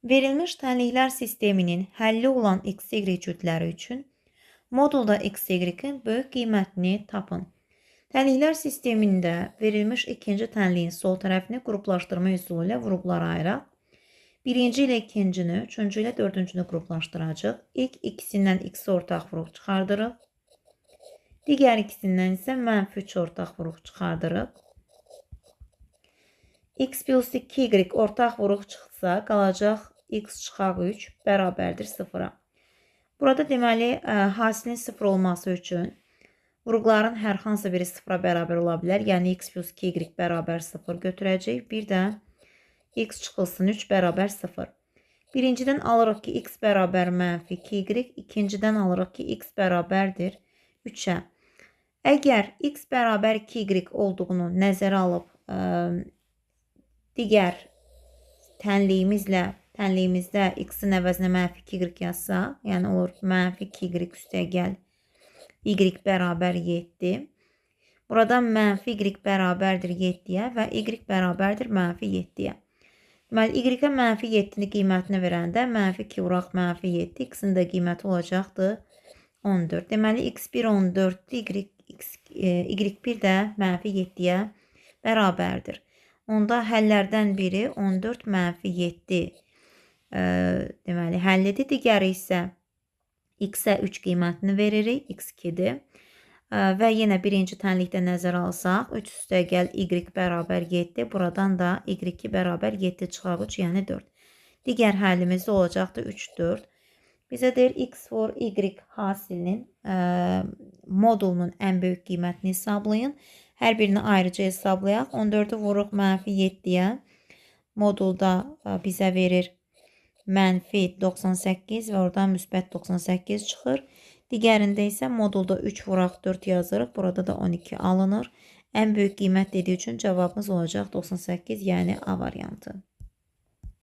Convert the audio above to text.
Verilmiş tənliklər sisteminin həlli olan XY cütləri üçün modulda XY-in böyük qiymətini tapın. Tənliklər sistemində verilmiş ikinci tənliyin sol tərəfini qruplaşdırma üsulu ilə vurğulara ayıraq. Birinci ilə ikincini, üçüncü ilə dördüncünü qruplaşdıracaq. İlk ikisindən x ortaq vuruq çıxardırıq. Digər ikisindən isə -3 ortaq vuruq çıxardırıq. X plus 2y ortaq vuruq çıxsa, qalacaq x çıxaq 3 bərabərdir 0-a. Burada deməli, hasilin 0 olması üçün vuruqların hər hansı biri 0-a bərabər ola bilər. Yəni, x plus 2y bərabər 0 götürəcək. Bir də x çıxılsın 3 bərabər 0. Birincidən alırıq ki, x bərabər -2y. İkincidən alırıq ki, x bərabərdir 3-ə. Əgər x bərabər 2y olduğunu nəzərə alıb, digər tənliyimizdə x-in əvəzinə -2y yazsaq, yəni olur -2y üstəgəl y bərabər 7. Buradan -y bərabərdir 7-yə və y bərabərdir -7-yə. Deməli, y-ə -7-ni qiymətini verəndə -2 vuraq -7, x-in də qiyməti olacaqdır 14. Deməli, x1 14-dir, y1 də -7-yə bərabərdir. Onda həllərdən biri 14 -7 deməli, həllidir. Digəri isə x-ə 3 qiymətini veririk, x2-dir. Və yenə birinci tənlikdə nəzərə alsaq, 3 üstəgəl y bərabər 7, buradan da y2 bərabər 7 çıxaq 3, yəni 4. Digər həllimiz olacaqdır 3, 4. Bizə deyir x for y hasilinin modulunun ən böyük qiymətini hesablayın. Hər birini ayrıca hesablayaq. 14-ü vuruq -7-yə. Modulda bizə verir -98 və oradan müsbət 98 çıxır. Digərində isə modulda 3 vuraq 4 yazırıq. Burada da 12 alınır. Ən böyük qiymət dediyi üçün cavabımız olacaq 98, yəni A variantı.